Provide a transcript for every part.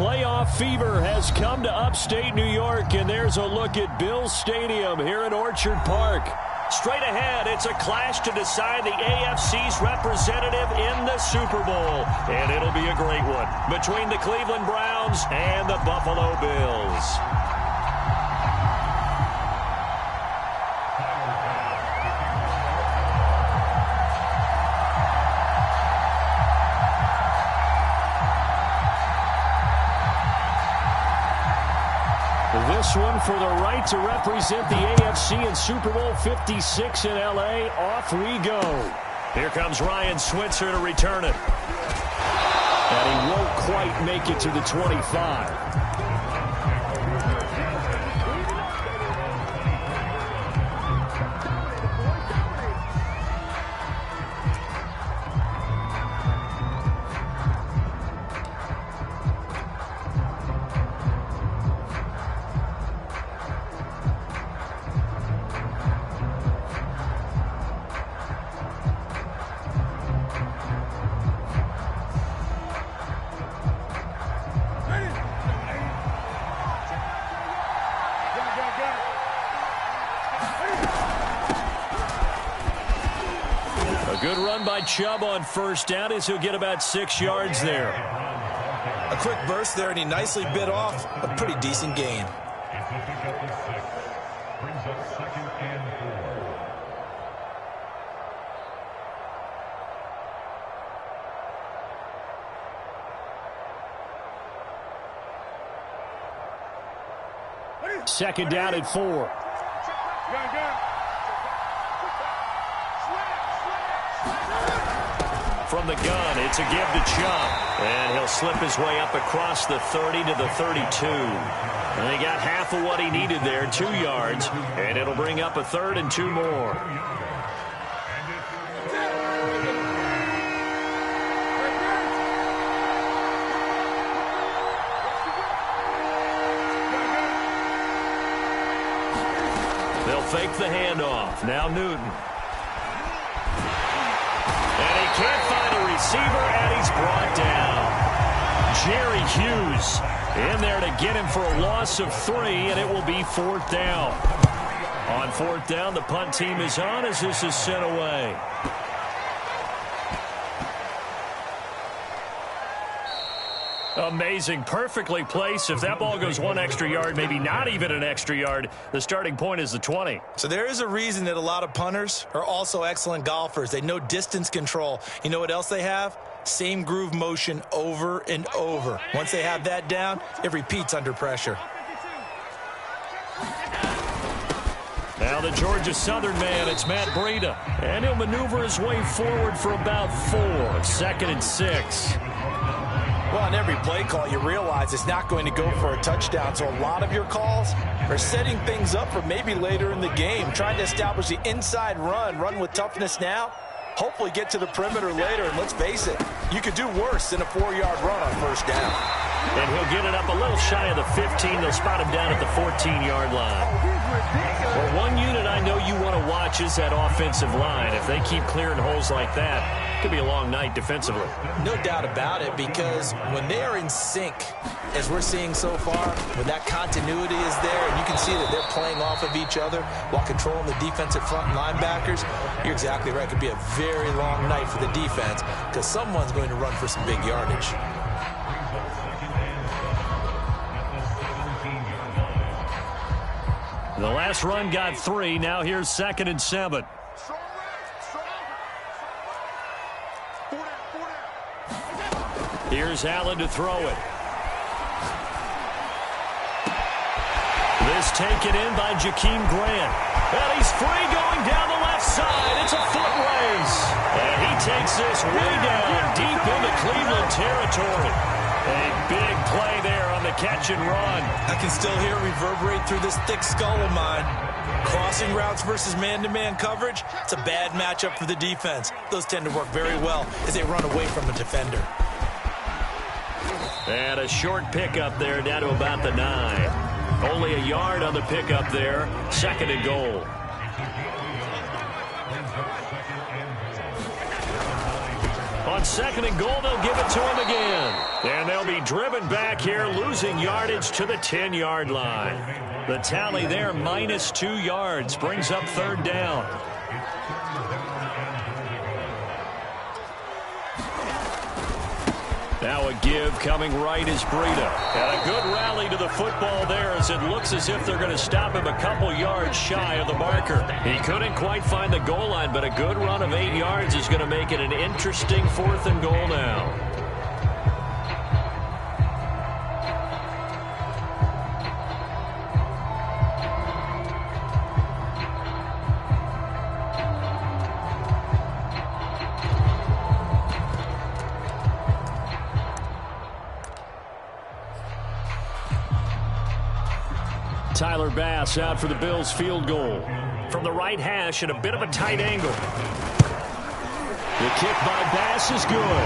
Playoff fever has come to upstate New York, and there's a look at Bills Stadium here in Orchard Park. Straight ahead, it's a clash to decide the AFC's representative in the Super Bowl. And it'll be a great one between the Cleveland Browns and the Buffalo Bills. This one for the right to represent the AFC in Super Bowl 56 in L.A. Off we go. Here comes Ryan Switzer to return it. And he won't quite make it to the 25. Good run by Chubb on first down as he'll get about 6 yards there. A quick burst there, and he nicely bit off a pretty decent gain. Brings up 2nd and 4. Second down at 4. From the gun, it's a give to Chubb. And he'll slip his way up across the 30 to the 32. And he got half of what he needed there, 2 yards. And it'll bring up a 3rd and 2 more. They'll fake the handoff. Now Newton. Can't find a receiver, and he's brought down. Jerry Hughes in there to get him for a loss of 3, and it will be 4th down. On 4th down, the punt team is on as this is sent away. Amazing. Perfectly placed. If that ball goes 1 extra yard, maybe not even an extra yard, the starting point is the 20. So there is a reason that a lot of punters are also excellent golfers. They know distance control. You know what else they have? Same groove motion over and over. Once they have that down, it repeats under pressure. Now the Georgia Southern man, it's Matt Breida. And he'll maneuver his way forward for about 4. 2nd and 6. Well, on every play call, you realize it's not going to go for a touchdown. So a lot of your calls are setting things up for maybe later in the game, trying to establish the inside run with toughness now, hopefully get to the perimeter later. And let's face it, you could do worse than a 4-yard run on first down. And he'll get it up a little shy of the 15. They'll spot him down at the 14-yard line. Well, one unit I know you want to watch is that offensive line. If they keep clearing holes like that, it could be a long night defensively. No doubt about it, because when they are in sync, as we're seeing so far, when that continuity is there and you can see that they're playing off of each other while controlling the defensive front linebackers, you're exactly right. It could be a very long night for the defense because someone's going to run for some big yardage. The last run got 3. Now here's 2nd and 7. Here's Allen to throw it. This taken in by Jakeem Grant. And he's free going down the left side. It's a foot race. And he takes this way down deep into Cleveland territory. A big play there on the catch and run. I can still hear it reverberate through this thick skull of mine. Crossing routes versus man-to-man coverage, it's a bad matchup for the defense. Those tend to work very well as they run away from a defender. And a short pickup there down to about the 9. Only a yard on the pickup there. 2nd and goal. On 2nd and goal, they'll give it to him again. And they'll be driven back here, losing yardage to the 10-yard line. The tally there, -2 yards, brings up third down. Now a give coming right is Breida. And a good rally to the football there as it looks as if they're going to stop him a couple yards shy of the marker. He couldn't quite find the goal line, but a good run of 8 yards is going to make it an interesting 4th and goal now. Tyler Bass out for the Bills field goal. From the right hash at a bit of a tight angle. The kick by Bass is good.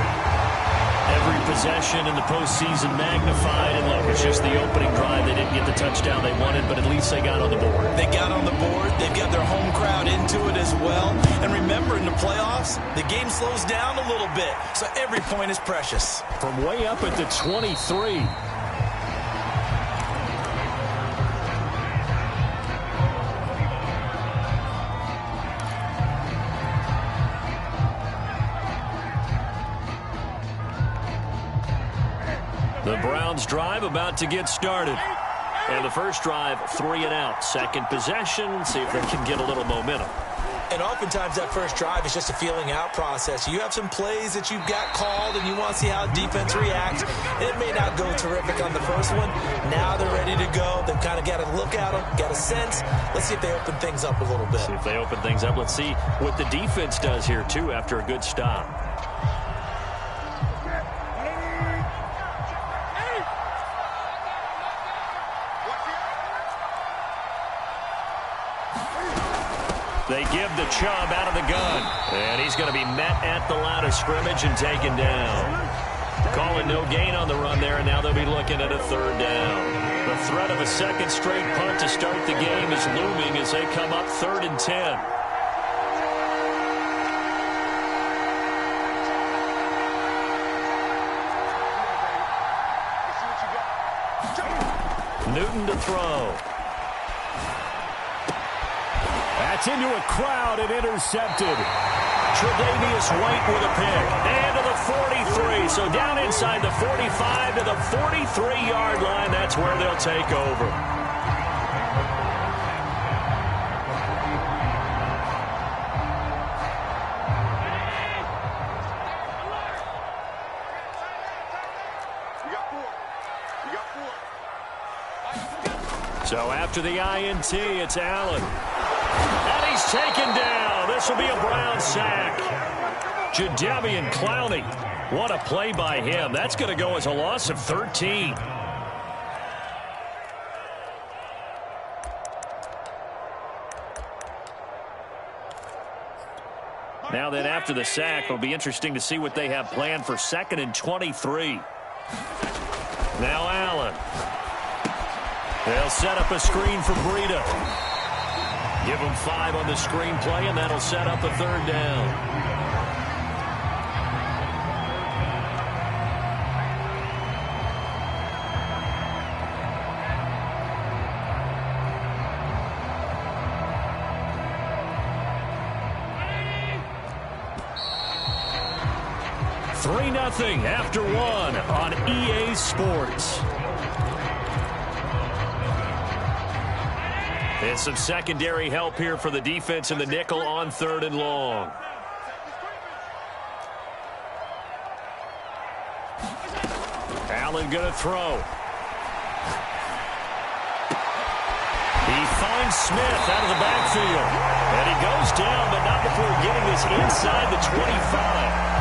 Every possession in the postseason magnified, and look, it's just the opening drive. They didn't get the touchdown they wanted, but at least they got on the board. They got on the board. They've got their home crowd into it as well. And remember, in the playoffs, the game slows down a little bit, so every point is precious. From way up at the 23. The Browns drive about to get started. And the first drive, 3 and out. Second possession, see if they can get a little momentum. And oftentimes that first drive is just a feeling out process. You have some plays that you've got called and you want to see how defense reacts. It may not go terrific on the first one. Now they're ready to go. They've kind of got to look at them, got a sense. Let's see if they open things up a little bit. See if they open things up. Let's see what the defense does here, too, after a good stop. They give the Chubb out of the gun. And he's going to be met at the line of scrimmage and taken down. Calling no gain on the run there, and now they'll be looking at a third down. The threat of a second straight punt to start the game is looming as they come up 3rd and 10. Newton to throw. That's into a crowd and intercepted. Tre'Davious White with a pick. And to the 43. So down inside the 45 to the 43-yard line. That's where they'll take over. So after the INT, it's Allen. And he's taken down. This will be a Brown sack. Jadeveon Clowney. What a play by him. That's going to go as a loss of 13. Now then, after the sack, it'll be interesting to see what they have planned for 2nd and 23. Now Allen. They'll set up a screen for Breida. Give him 5 on the screen play, and that'll set up a third down. Nothing after 1 on EA Sports. And some secondary help here for the defense in the nickel on 3rd and long. Allen going to throw. He finds Smith out of the backfield. And he goes down, but not before getting this inside the 25.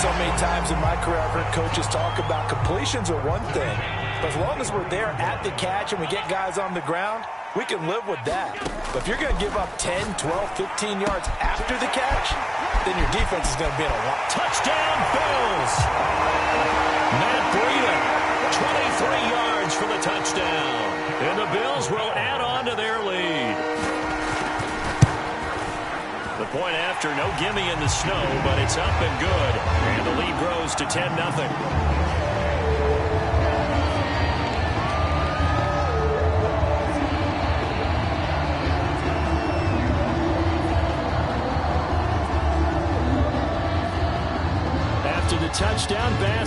So many times in my career, I've heard coaches talk about completions are one thing. But as long as we're there at the catch and we get guys on the ground, we can live with that. But if you're going to give up 10, 12, 15 yards after the catch, then your defense is going to be in a lot. Touchdown, Bills! Matt Breida, 23 yards for the touchdown. And the Bills will add on to their lead. The point after, no gimme in the snow, but it's up and good. And the lead grows to 10-0.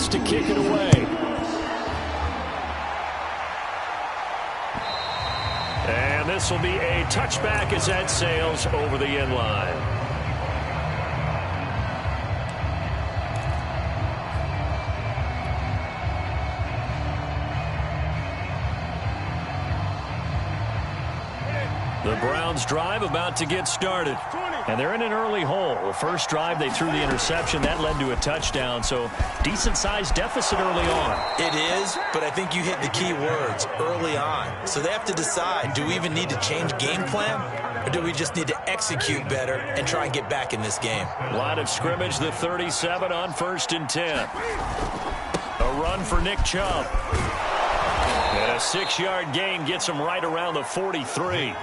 Browns to kick it away. And this will be a touchback as that sails over the end line. The Browns drive about to get started. And they're in an early hole. The first drive, they threw the interception. That led to a touchdown. So decent-sized deficit early on. It is, but I think you hit the key words, early on. So they have to decide, do we even need to change game plan? Or do we just need to execute better and try and get back in this game? Line of scrimmage, the 37 on 1st and 10. A run for Nick Chubb. And a 6-yard gain gets him right around the 43.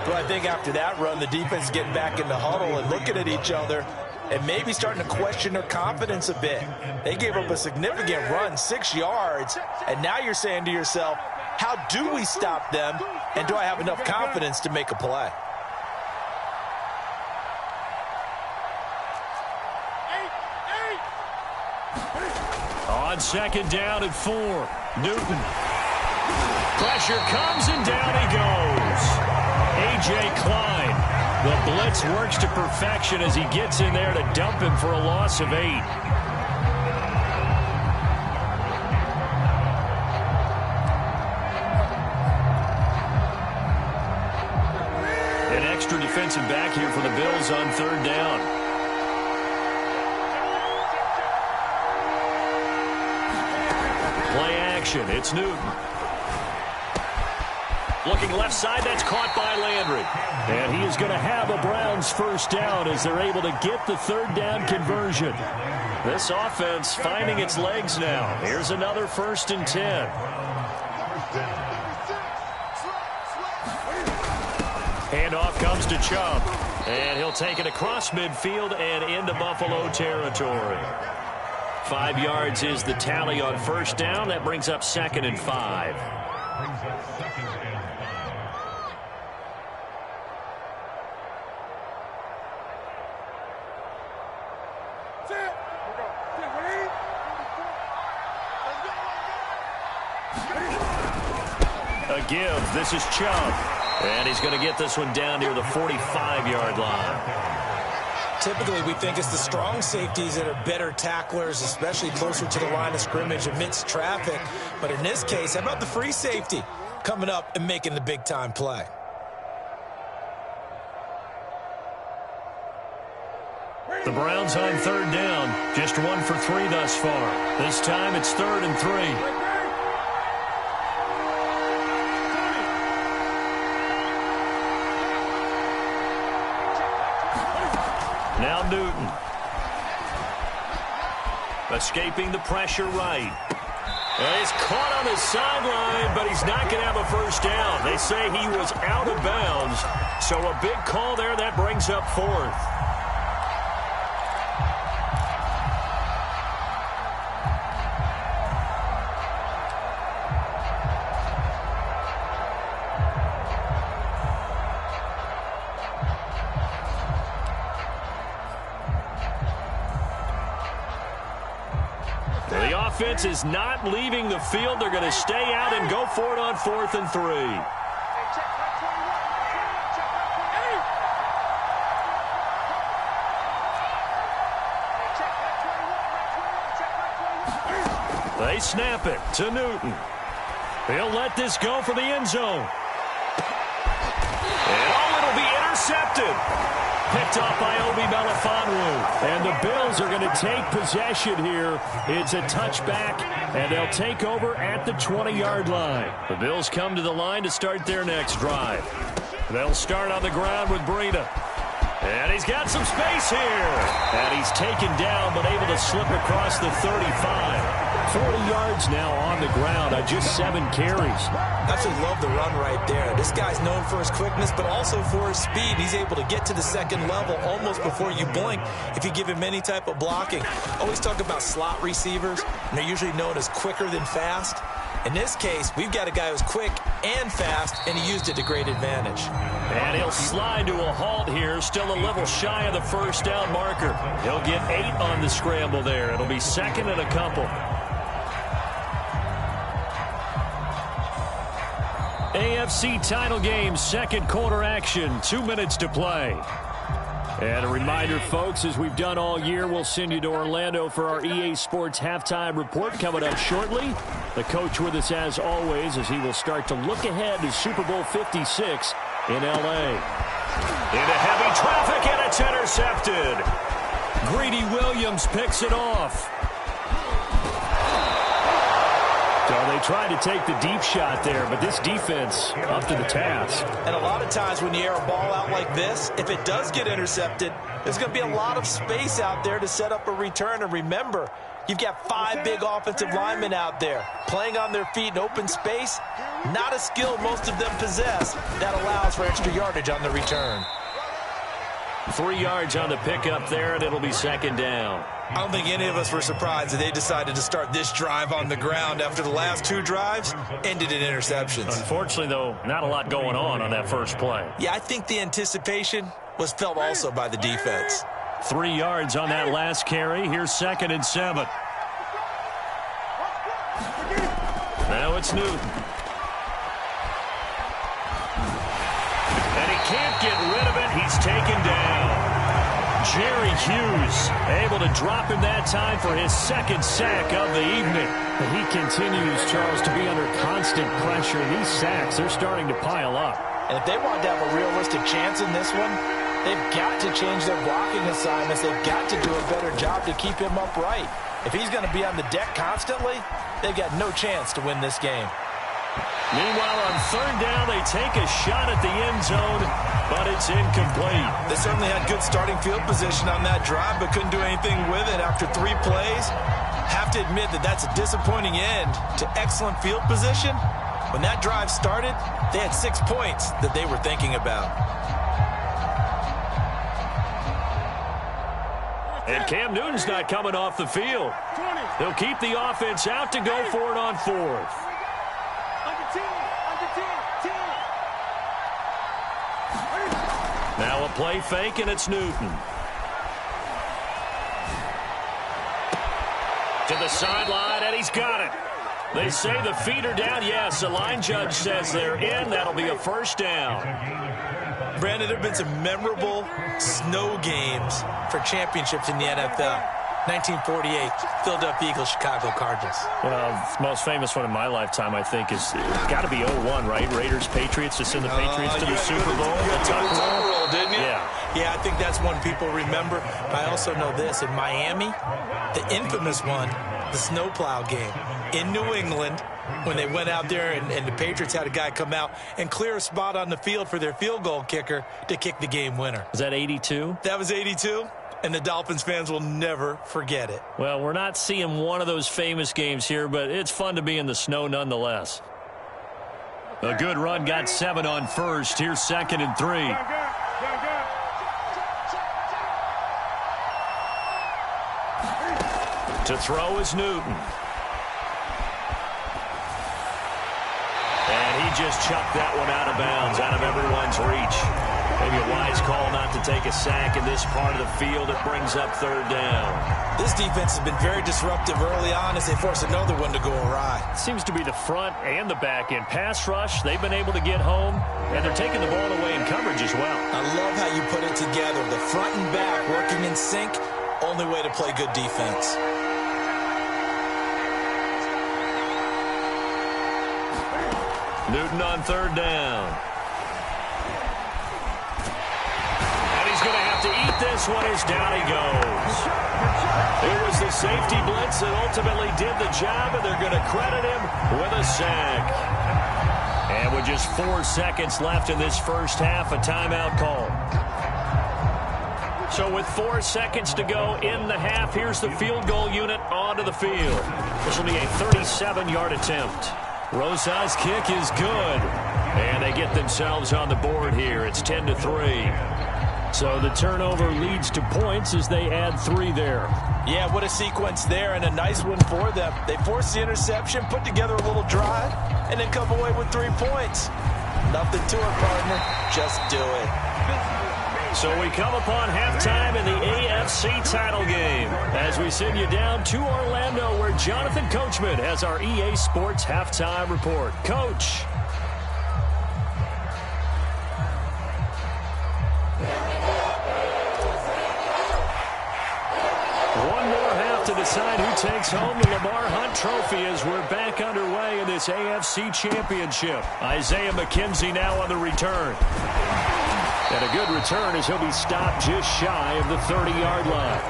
Well, I think after that run, the defense is getting back in the huddle and looking at each other and maybe starting to question their confidence a bit. They gave up a significant run, 6 yards, and now you're saying to yourself, how do we stop them, and do I have enough confidence to make a play? On 2nd down and 4, Newton. Pressure comes and down he goes. A.J. Klein. The blitz works to perfection as he gets in there to dump him for a loss of 8. An extra defensive back here for the Bills on 3rd down. Play action. It's Newton. Looking left side, that's caught by Landry. And he is going to have a Browns first down as they're able to get the 3rd down conversion. This offense finding its legs now. Here's another 1st and 10. Handoff comes to Chubb. And he'll take it across midfield and into Buffalo territory. 5 yards is the tally on 1st down. That brings up 2nd and 5. A give. This is Chubb. And he's going to get this one down near the 45-yard line. Typically, we think it's the strong safeties that are better tacklers, especially closer to the line of scrimmage amidst traffic. But in this case, how about the free safety coming up and making the big-time play? The Browns on 3rd down. Just 1 for 3 thus far. This time it's 3rd and 3. Now Newton. Escaping the pressure right. And he's caught on the sideline, but he's not going to have a first down. They say he was out of bounds. So a big call there. That brings up 4th. The offense is not leaving the field. They're going to stay out and go for it on 4th and 3. They snap it to Newton. He'll let this go for the end zone. And it'll be intercepted. Picked off by Obi Melifonwu. And the Bills are going to take possession here. It's a touchback, and they'll take over at the 20-yard line. The Bills come to the line to start their next drive. They'll start on the ground with Breida. And he's got some space here. And he's taken down, but able to slip across the 35. 40 yards now on the ground on just 7 carries. I absolutely love the run right there. This guy's known for his quickness, but also for his speed. He's able to get to the second level almost before you blink if you give him any type of blocking. Always talk about slot receivers, and they're usually known as quicker than fast. In this case, we've got a guy who's quick and fast, and he used it to great advantage. And he'll slide to a halt here, still a little shy of the first down marker. He'll get 8 on the scramble there. It'll be second and a couple. AFC title game, second quarter action, 2 minutes to play. And a reminder, folks, as we've done all year, we'll send you to Orlando for our EA Sports halftime report coming up shortly. The coach with us as always as he will start to look ahead to Super Bowl 56 in L.A. Into heavy traffic, and it's intercepted. Greedy Williams picks it off. So they tried to take the deep shot there, but this defense up to the task. And a lot of times when you air a ball out like this, if it does get intercepted, there's going to be a lot of space out there to set up a return. And remember, you've got 5 big offensive linemen out there playing on their feet in open space. Not a skill most of them possess that allows for extra yardage on the return. 3 yards on the pickup there, and it'll be second down. I don't think any of us were surprised that they decided to start this drive on the ground after the last 2 drives ended in interceptions. Unfortunately, though, not a lot going on that first play. Yeah, I think the anticipation was felt also by the defense. 3 yards on that last carry. Here's second and 7. Now it's Newton. And he can't get rid of it. He's taken down. Jerry Hughes able to drop him that time for his second sack of the evening. And he continues, Charles, to be under constant pressure. These sacks, they're starting to pile up. And if they want to have a realistic chance in this one, they've got to change their blocking assignments. They've got to do a better job to keep him upright. If he's going to be on the deck constantly, they've got no chance to win this game. Meanwhile, on third down, they take a shot at the end zone, but it's incomplete. They certainly had good starting field position on that drive, but couldn't do anything with it after 3 plays. Have to admit that that's a disappointing end to excellent field position. When that drive started, they had 6 points that they were thinking about. And Cam Newton's not coming off the field. They'll keep the offense out to go for it on 4th. Now a play fake, and it's Newton. To the sideline, and he's got it. They say the feet are down. Yes, the line judge says they're in. That'll be a first down. Brandon, there have been some memorable snow games for championships in the NFL. 1948, Philadelphia Eagles, Chicago Cardinals. Well, the most famous one in my lifetime, I think, is got to be 01, right? Raiders, Patriots, to send the Patriots to the Super Bowl. The tuck roll, didn't you? Yeah, I think that's one people remember. I also know this. In Miami, the infamous one, the snowplow game in New England, when they went out there and the Patriots had a guy come out and clear a spot on the field for their field goal kicker to kick the game winner. Was that 82? That was 82. And the Dolphins fans will never forget it. Well, we're not seeing one of those famous games here, but it's fun to be in the snow nonetheless. A good run, got 7 on first. Here's second and 3. To throw is Newton. And he just chucked that one out of bounds, out of everyone's reach. Maybe a wise call not to take a sack in this part of the field. It brings up third down. This defense has been very disruptive early on as they force another one to go awry. Seems to be the front and the back end. Pass rush, they've been able to get home, and they're taking the ball away in coverage as well. I love how you put it together. The front and back working in sync, only way to play good defense. Newton on third down. He's going to have to eat this one as down he goes. It was the safety blitz that ultimately did the job, and they're going to credit him with a sack. And with just 4 seconds left in this first half, a timeout call. So with 4 seconds to go in the half, here's the field goal unit onto the field. This will be a 37-yard attempt. Rosa's kick is good. And they get themselves on the board here. It's 10-3. So the turnover leads to points as they add 3 there. Yeah, what a sequence there, and a nice one for them. They force the interception, put together a little drive, and then come away with 3 points. Nothing to it, partner. Just do it. So we come upon halftime in the AFC title game as we send you down to Orlando where Jonathan Coachman has our EA Sports halftime report. Coach. One more half to decide who takes home the Lamar Hunt Trophy as we're back underway in this AFC Championship. Isaiah McKenzie now on the return. And a good return as he'll be stopped just shy of the 30-yard line.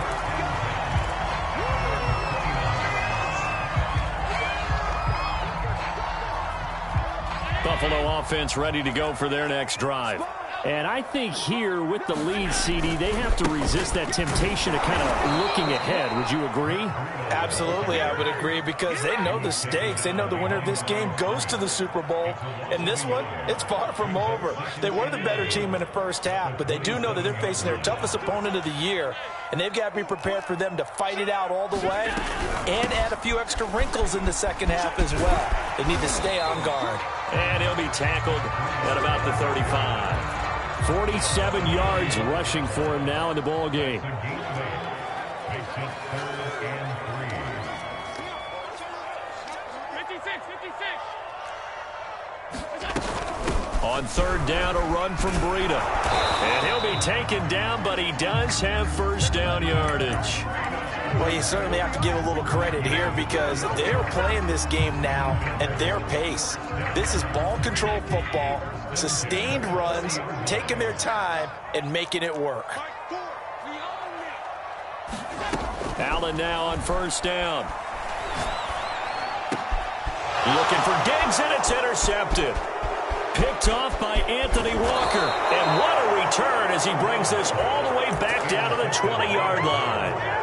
Buffalo offense ready to go for their next drive. And I think here with the lead, CD, they have to resist that temptation of kind of looking ahead. Would you agree? Absolutely, I would agree, because they know the stakes. They know the winner of this game goes to the Super Bowl. And this one, it's far from over. They were the better team in the first half, but they do know that they're facing their toughest opponent of the year. And they've got to be prepared for them to fight it out all the way and add a few extra wrinkles in the second half as well. They need to stay on guard. And he'll be tackled at about the 35. 47 yards rushing for him now in the ball game. On third down, a run from Breida. And he'll be taken down, but he does have first down yardage. Well, you certainly have to give a little credit here because they're playing this game now at their pace. This is ball control football, sustained runs, taking their time and making it work. Allen now on first down. Looking for Diggs, and it's intercepted. Picked off by Anthony Walker. And what a return as he brings this all the way back down to the 20-yard line.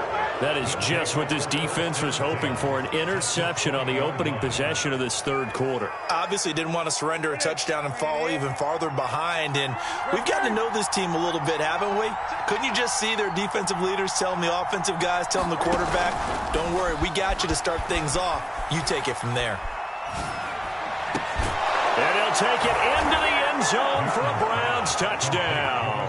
That is just what this defense was hoping for, an interception on the opening possession of this third quarter. Obviously didn't want to surrender a touchdown and fall even farther behind, and we've gotten to know this team a little bit, haven't we? Couldn't you just see their defensive leaders telling the offensive guys, telling the quarterback, don't worry, we got you to start things off. You take it from there. And he'll take it into the end zone for a Browns touchdown.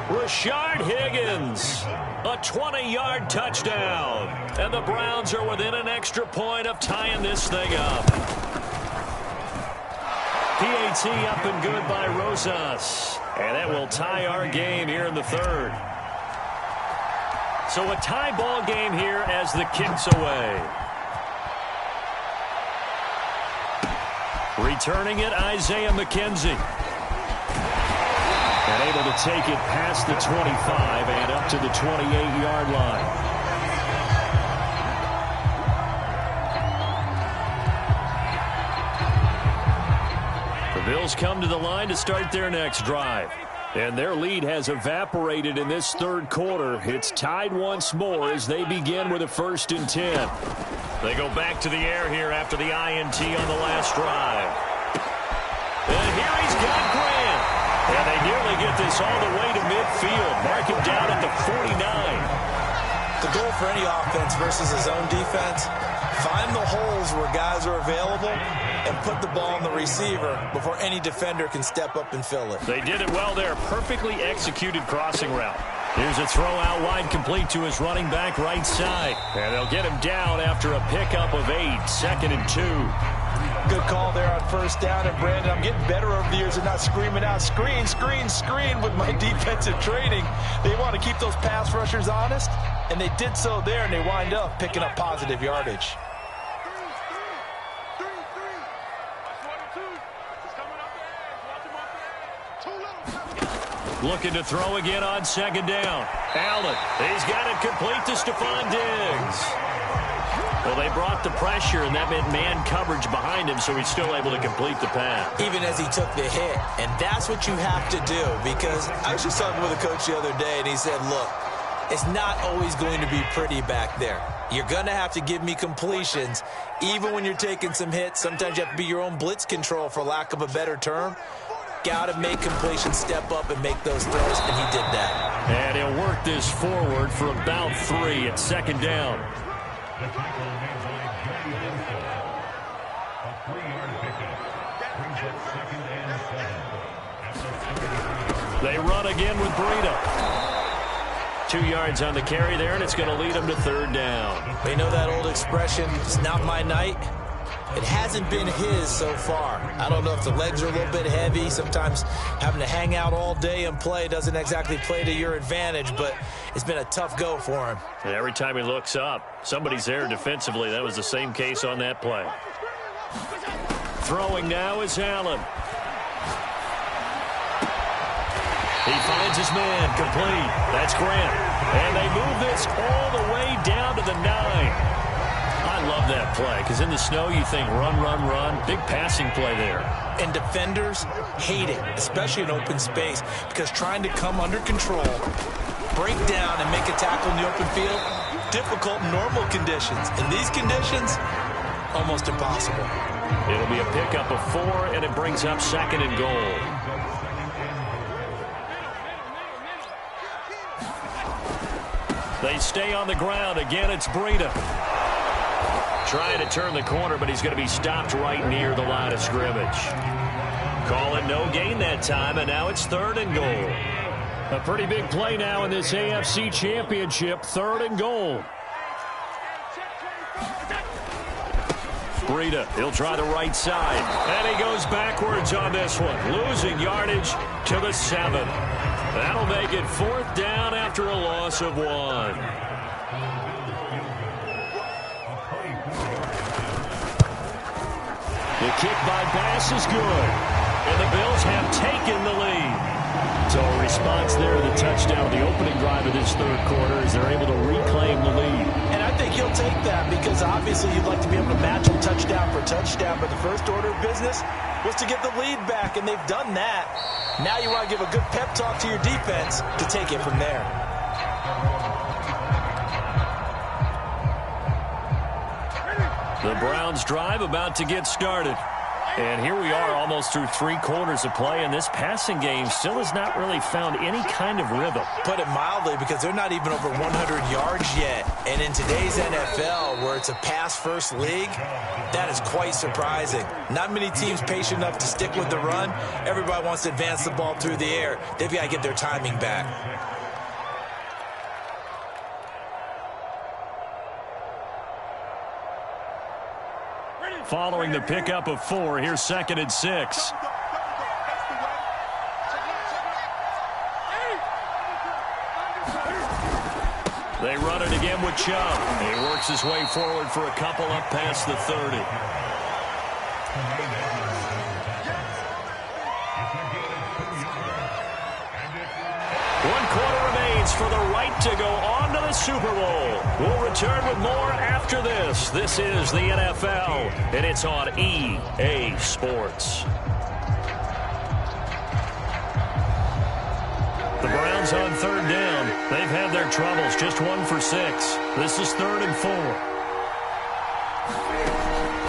Rashard Higgins, a 20-yard touchdown. And the Browns are within an extra point of tying this thing up. PAT up and good by Rosas. And that will tie our game here in the third. So a tie ball game here as the kick's away. Returning it, Isaiah McKenzie. And able to take it past the 25 and up to the 28-yard line. The Bills come to the line to start their next drive. And their lead has evaporated in this third quarter. It's tied once more as they begin with a 1st and 10. They go back to the air here after the INT on the last drive. And here he's got Grant. And they nearly get this all the way to midfield. Mark him down at the 49. The goal for any offense versus his own defense, find the holes where guys are available and put the ball on the receiver before any defender can step up and fill it. They did it well there. Perfectly executed crossing route. Here's a throw out wide complete to his running back right side. And they'll get him down after a pickup of 8. 2nd and 2. Good call there on first down. And Brandon, I'm getting better over the years and not screaming out, screen, screen, screen with my defensive training. They want to keep those pass rushers honest, and they did so there, and they wind up picking up positive yardage. Looking to throw again on 2nd down. Allen, he's got it complete to Stephon Diggs. Well, they brought the pressure, and that meant man coverage behind him, so he's still able to complete the pass. Even as he took the hit, and that's what you have to do, because I was just talking with a coach the other day, and he said, look, it's not always going to be pretty back there. You're going to have to give me completions, even when you're taking some hits. Sometimes you have to be your own blitz control, for lack of a better term. Got to make completions, step up, and make those throws, and he did that. And he'll work this forward for about 3 at second down. The tackle made by Johnny Denzel. A 3-yard pickup. Brings up 2nd and 7. They run again with Breida. 2 yards on the carry there, and it's going to lead them to 3rd down. You know that old expression, it's not my night? It hasn't been his so far. I don't know if the legs are a little bit heavy. Sometimes having to hang out all day and play doesn't exactly play to your advantage, but it's been a tough go for him. And every time he looks up, somebody's there defensively. That was the same case on that play. Throwing now is Allen. He finds his man, complete. That's Grant. And they move this all the way down to the 9. I love that play, because in the snow you think run, run, run. Big passing play there. And defenders hate it, especially in open space, because trying to come under control, break down, and make a tackle in the open field, difficult in normal conditions. In these conditions, almost impossible. It'll be a pickup of 4, and it brings up 2nd and goal. They stay on the ground. Again, it's Breida. Trying to turn the corner, but he's going to be stopped right near the line of scrimmage. Call it no gain that time, and now it's 3rd and goal. A pretty big play now in this AFC Championship, 3rd and goal. Breida, he'll try the right side, and he goes backwards on this one, losing yardage to the 7. That'll make it 4th down after a loss of 1. The kick by Bass is good, and the Bills have taken the lead. So a response there to the touchdown, the opening drive of this 3rd quarter, as they're able to reclaim the lead. And I think he'll take that, because obviously you'd like to be able to match him touchdown for touchdown, but the first order of business was to get the lead back, and they've done that. Now you want to give a good pep talk to your defense to take it from there. The Browns drive about to get started. And here we are almost through 3 quarters of play, and this passing game still has not really found any kind of rhythm. Put it mildly, because they're not even over 100 yards yet. And in today's NFL, where it's a pass-first league, that is quite surprising. Not many teams patient enough to stick with the run. Everybody wants to advance the ball through the air. They've got to get their timing back. Following the pickup of 4, here's 2nd and 6. They run it again with Chubb. He works his way forward for a couple up past the 30. 1 quarter remains for the right to go on to the Super Bowl. We'll return with more after this. This is the NFL, and it's on EA Sports. The Browns on 3rd down. They've had their troubles, just 1 for 6. This is 3rd and 4.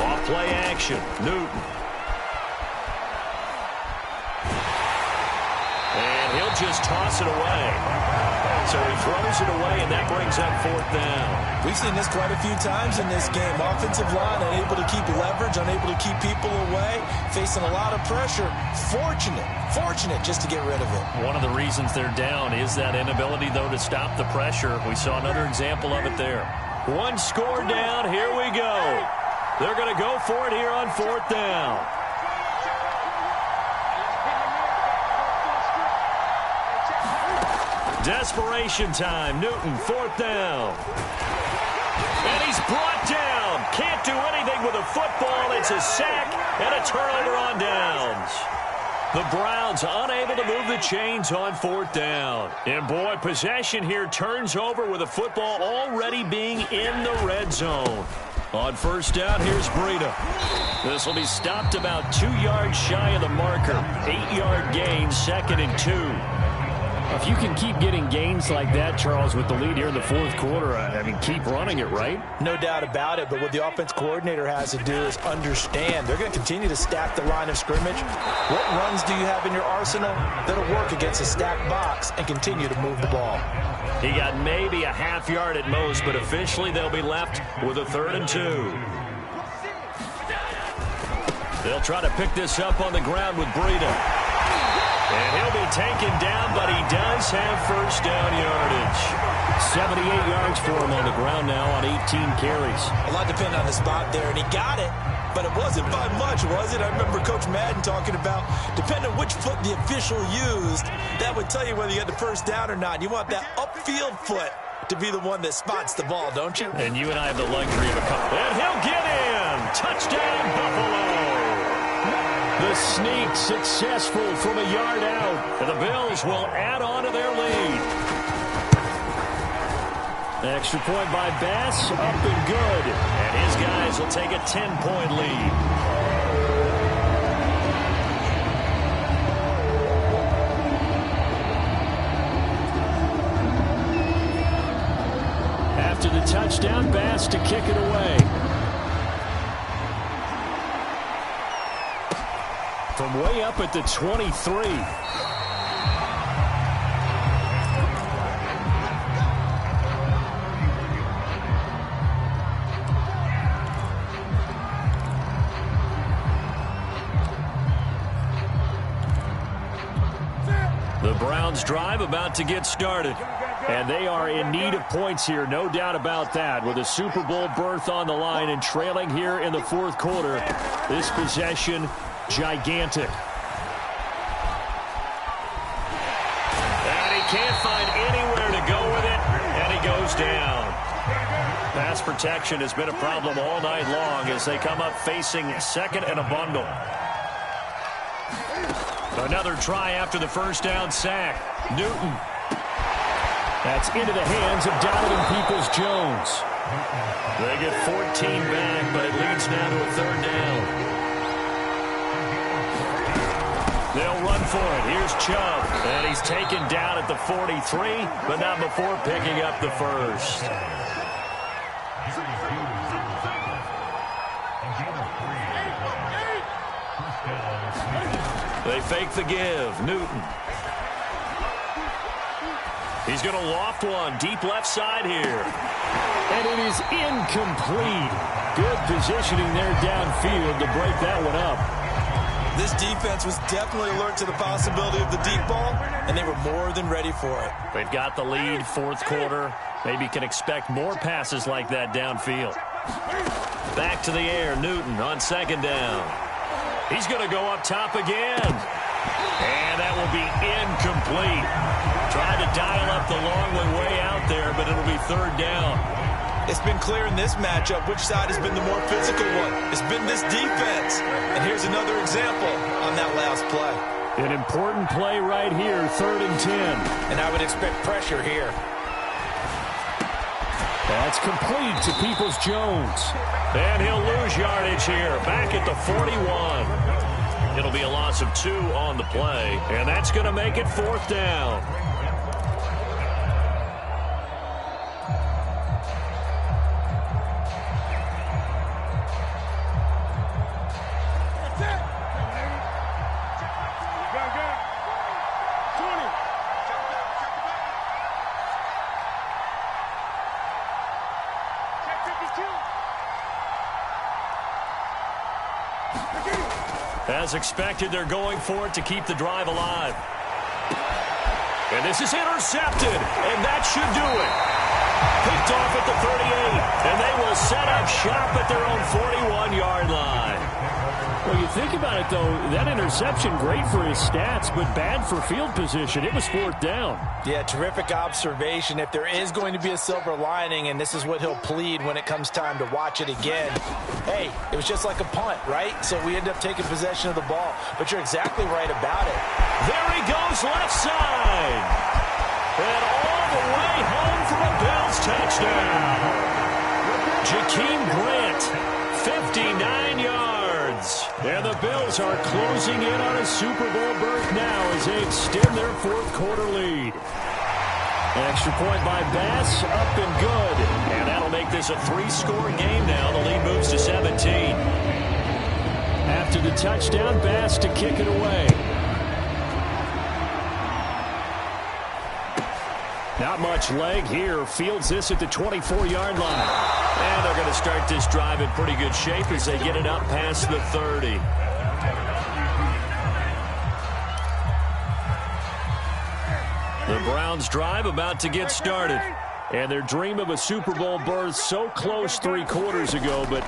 Off play action, Newton. And he'll just toss it away. So he throws it away, and that brings up 4th down. We've seen this quite a few times in this game. Offensive line unable to keep leverage, unable to keep people away, facing a lot of pressure. Fortunate just to get rid of it. One of the reasons they're down is that inability, though, to stop the pressure. We saw another example of it there. 1 score down. Here we go. They're going to go for it here on 4th down. Desperation time. Newton, 4th down. And he's brought down. Can't do anything with a football. It's a sack and a turnover on downs. The Browns unable to move the chains on 4th down. And boy, possession here turns over with the football already being in the red zone. On first down, here's Breida. This will be stopped about 2 yards shy of the marker. 8-yard gain, 2nd and 2. If you can keep getting gains like that, Charles, with the lead here in the fourth quarter, I mean, keep running it, right? No doubt about it, but what the offense coordinator has to do is understand they're going to continue to stack the line of scrimmage. What runs do you have in your arsenal that'll work against a stacked box and continue to move the ball? He got maybe a half yard at most, but officially they'll be left with a 3rd and 2. They'll try to pick this up on the ground with Breida. And he'll be taken down, but he does have first down yardage. 78 yards for him on the ground now on 18 carries. A lot depending on the spot there, and he got it, but it wasn't by much, was it? I remember Coach Madden talking about, depending on which foot the official used, that would tell you whether you had the first down or not. You want that upfield foot to be the one that spots the ball, don't you? And you and I have the luxury of a couple. And he'll get in! Touchdown, Buffalo! The sneak successful from a yard out. And the Bills will add on to their lead. Extra point by Bass, up and good. And his guys will take a 10-point lead. After the touchdown, Bass to kick it away. From way up at the 23. The Browns drive about to get started. And they are in need of points here, no doubt about that. With a Super Bowl berth on the line and trailing here in the fourth quarter, this possession gigantic. And he can't find anywhere to go with it, and he goes down. Pass protection has been a problem all night long as they come up facing 2nd and a bundle. Another try after the first down sack. Newton. That's into the hands of Donovan Peoples-Jones. They get 14 back, but it leads now to a 3rd down. They'll run for it. Here's Chubb. And he's taken down at the 43, but not before picking up the first. They fake the give. Newton. He's going to loft one. Deep left side here. And it is incomplete. Good positioning there downfield to break that one up. This defense was definitely alert to the possibility of the deep ball, and they were more than ready for it. They've got the lead, fourth quarter. Maybe can expect more passes like that downfield. Back to the air, Newton on 2nd down. He's going to go up top again. And that will be incomplete. Tried to dial up the long way out there, but it'll be 3rd down. It's been clear in this matchup which side has been the more physical one. It's been this defense. And here's another example on that last play. An important play right here, 3rd and 10. And I would expect pressure here. That's complete to Peoples-Jones. And he'll lose yardage here, back at the 41. It'll be a loss of 2 on the play, and that's going to make it 4th down. As expected, they're going for it to keep the drive alive. And this is intercepted, and that should do it. Picked off at the 38, and they will set up shop at their own 41-yard line. Well, you think about it, though, that interception, great for his stats, but bad for field position. It was 4th down. Yeah, terrific observation. If there is going to be a silver lining, and this is what he'll plead when it comes time to watch it again, hey, it was just like a punt, right? So we end up taking possession of the ball. But you're exactly right about it. There he goes left side. And all the way home for a Bills touchdown. Jakeem Grant net. 59 yards. And the Bills are closing in on a Super Bowl berth now as they extend their fourth quarter lead. An extra point by Bass, up and good. And that'll make this a 3-score game now. The lead moves to 17. After the touchdown, Bass to kick it away. Not much leg here. Fields this at the 24-yard line. And they're going to start this drive in pretty good shape as they get it up past the 30. The Browns drive about to get started. And their dream of a Super Bowl berth so close 3 quarters ago, but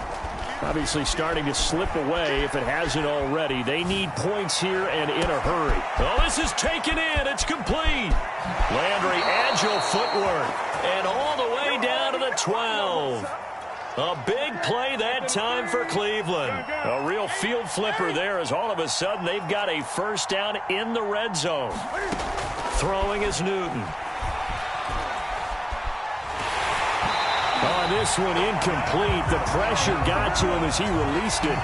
obviously starting to slip away if it hasn't already. They need points here and in a hurry. Oh, this is taken in. It's complete. Landry, agile footwork. And all the way down to the 12. A big play that time for Cleveland. A real field flipper there as all of a sudden they've got a first down in the red zone. Throwing is Newton. Oh, this one incomplete. The pressure got to him as he released it.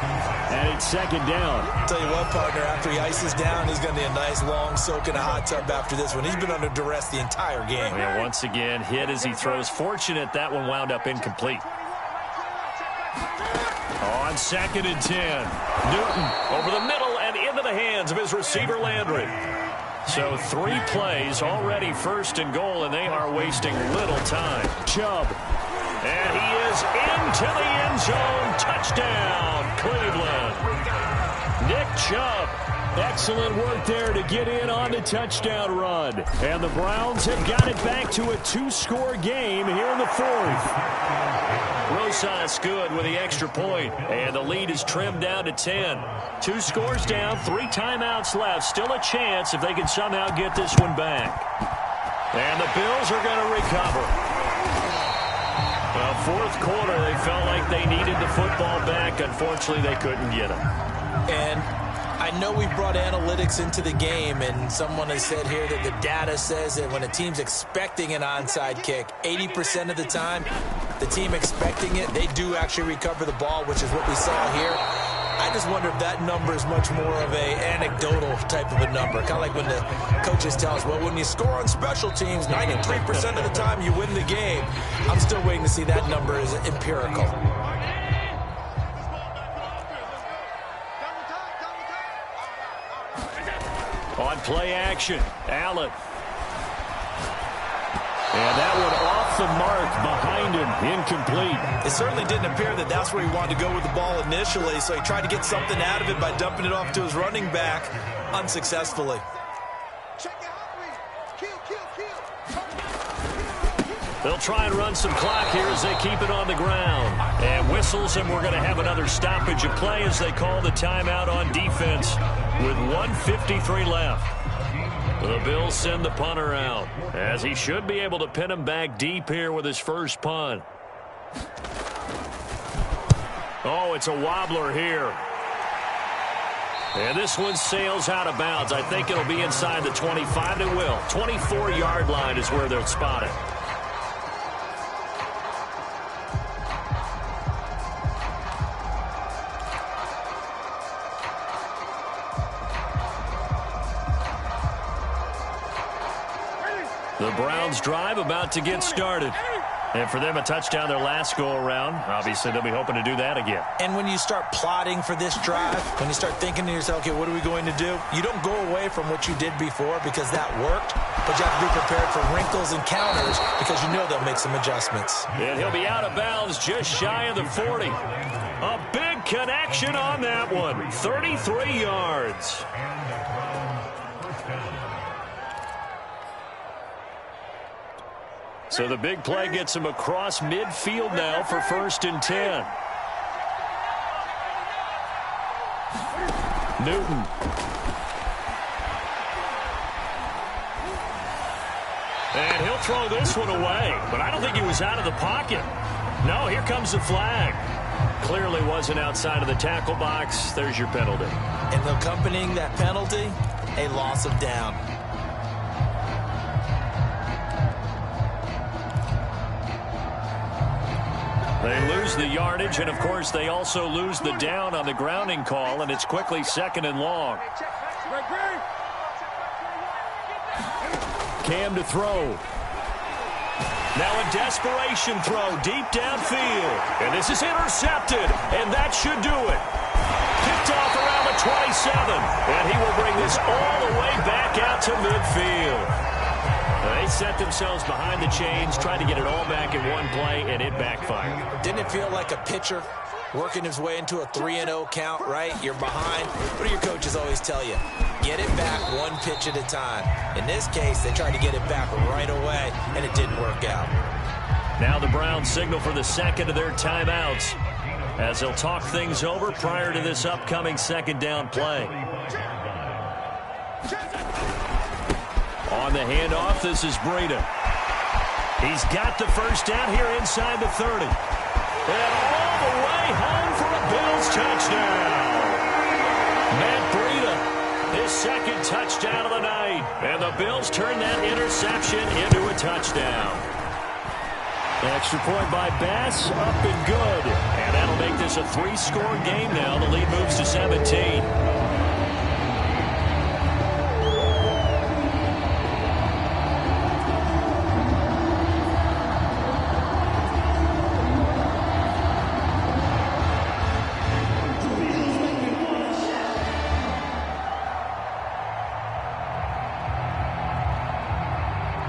And it's second down. Tell you what, partner, after he ices down, he's going to need a nice long soak in a hot tub after this one. He's been under duress the entire game. And once again, hit as he throws. Fortunate that one wound up incomplete. On 2nd and 10. Newton over the middle and into the hands of his receiver Landry. So 3 plays already 1st and goal, and they are wasting little time. Chubb. And he is into the end zone. Touchdown, Cleveland. Nick Chubb. Excellent work there to get in on the touchdown run. And the Browns have got it back to a 2-score game here in the 4th. Rosas good with the extra point. And the lead is trimmed down to 10. 2 scores down, 3 timeouts left. Still a chance if they can somehow get this one back. And the Bills are going to recover. Well, 4th quarter, they felt like they needed the football back. Unfortunately, they couldn't get it. And I know we brought analytics into the game, and someone has said here that the data says that when a team's expecting an onside kick, 80% of the time, the team expecting it, they do actually recover the ball, which is what we saw here. I just wonder if that number is much more of a anecdotal type of a number. Kind of like when the coaches tell us, well, when you score on special teams, 93% of the time you win the game. I'm still waiting to see that number is empirical. On play action, Allen. And that one off the mark behind him, incomplete. It certainly didn't appear that that's where he wanted to go with the ball initially, so he tried to get something out of it by dumping it off to his running back unsuccessfully. They'll try and run some clock here as they keep it on the ground. And whistles, and we're going to have another stoppage of play as they call the timeout on defense with 1:53 left. The Bills send the punter out as he should be able to pin him back deep here with his first punt. Oh, it's a wobbler here. And this one sails out of bounds. I think it'll be inside the 25. It will. 24-yard line is where they'll spot it. The Browns drive about to get started. And for them, a touchdown their last go-around. Obviously, they'll be hoping to do that again. And when you start plotting for this drive, when you start thinking to yourself, okay, what are we going to do? You don't go away from what you did before because that worked, but you have to be prepared for wrinkles and counters because you know they'll make some adjustments. And he'll be out of bounds just shy of the 40. A big connection on that one. 33 yards. So the big play gets him across midfield now for 1st and 10. Newton. And he'll throw this one away. But I don't think he was out of the pocket. No, here comes the flag. Clearly wasn't outside of the tackle box. There's your penalty. And accompanying that penalty, a loss of down. They lose the yardage, and, of course, they also lose the down on the grounding call, and it's quickly 2nd and long. Cam to throw. Now a desperation throw deep downfield. And this is intercepted, and that should do it. Picked off around the 27, and he will bring this all the way back out to midfield. They set themselves behind the chains, trying to get it all back in one play, and it backfired. Didn't it feel like a pitcher working his way into a 3-0 count, right? You're behind. What do your coaches always tell you? Get it back one pitch at a time. In this case, they tried to get it back right away, and it didn't work out. Now the Browns signal for the second of their timeouts as they'll talk things over prior to this upcoming 2nd down play. On the handoff, this is Breida. He's got the first down here inside the 30. And all the way home for a Bills touchdown. Matt Breida, his 2nd touchdown of the night. And the Bills turn that interception into a touchdown. Extra point by Bass, up and good. And that'll make this a 3-score game now. The lead moves to 17.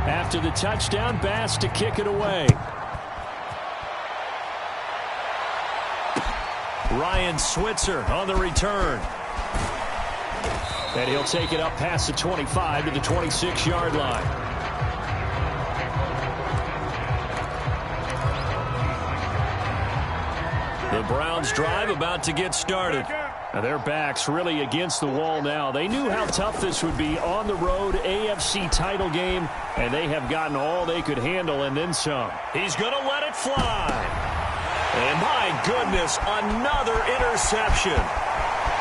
After the touchdown, Bass to kick it away. Ryan Switzer on the return. And he'll take it up past the 25 to the 26-yard line. The Browns drive about to get started. Now their backs really against the wall now. They knew how tough this would be on the road, AFC title game, and they have gotten all they could handle and then some. He's going to let it fly. And my goodness, another interception.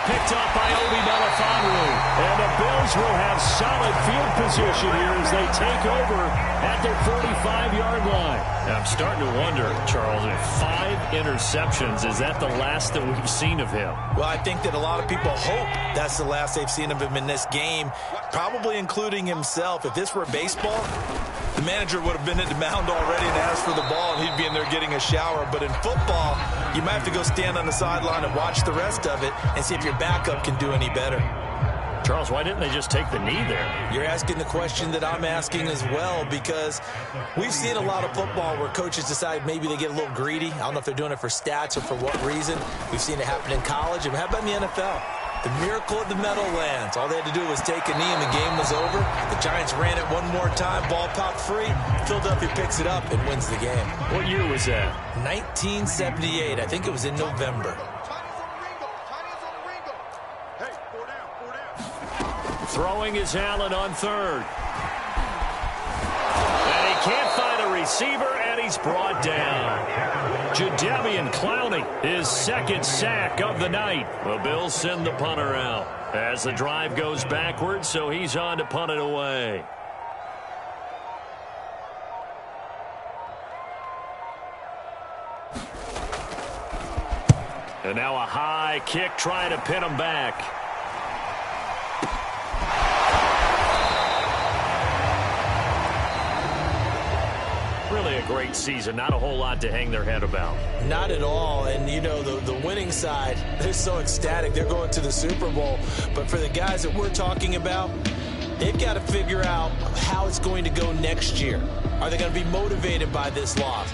Picked up by Obi Melifonwu. And the Bills will have solid field position here as they take over at their 45-yard line. I'm starting to wonder, Charles, if 5 interceptions, is that the last that we've seen of him? Well, I think that a lot of people hope that's the last they've seen of him in this game, probably including himself. If this were baseball, the manager would have been at the mound already and asked for the ball, and he'd be in there getting a shower. But in football, you might have to go stand on the sideline and watch the rest of it and see if your backup can do any better. Charles, why didn't they just take the knee there? You're asking the question that I'm asking as well, because we've seen a lot of football where coaches decide maybe they get a little greedy. I don't know if they're doing it for stats or for what reason. We've seen it happen in college. And how about in the NFL? The miracle of the Meadowlands. All they had to do was take a knee and the game was over. The Giants ran it one more time. Ball popped free. Philadelphia picks it up and wins the game. What year was that? 1978. I think it was in November. Throwing is Allen on third. And he can't find a receiver, and he's brought down. Jadeveon Clowney, his 2nd sack of the night. The Bills send the punter out as the drive goes backwards, so he's on to punt it away. And now a high kick trying to pin him back. Really a great season. Not a whole lot to hang their head about. Not at all. And, you know, the winning side, they're so ecstatic. They're going to the Super Bowl. But for the guys that we're talking about, they've got to figure out how it's going to go next year. Are they going to be motivated by this loss?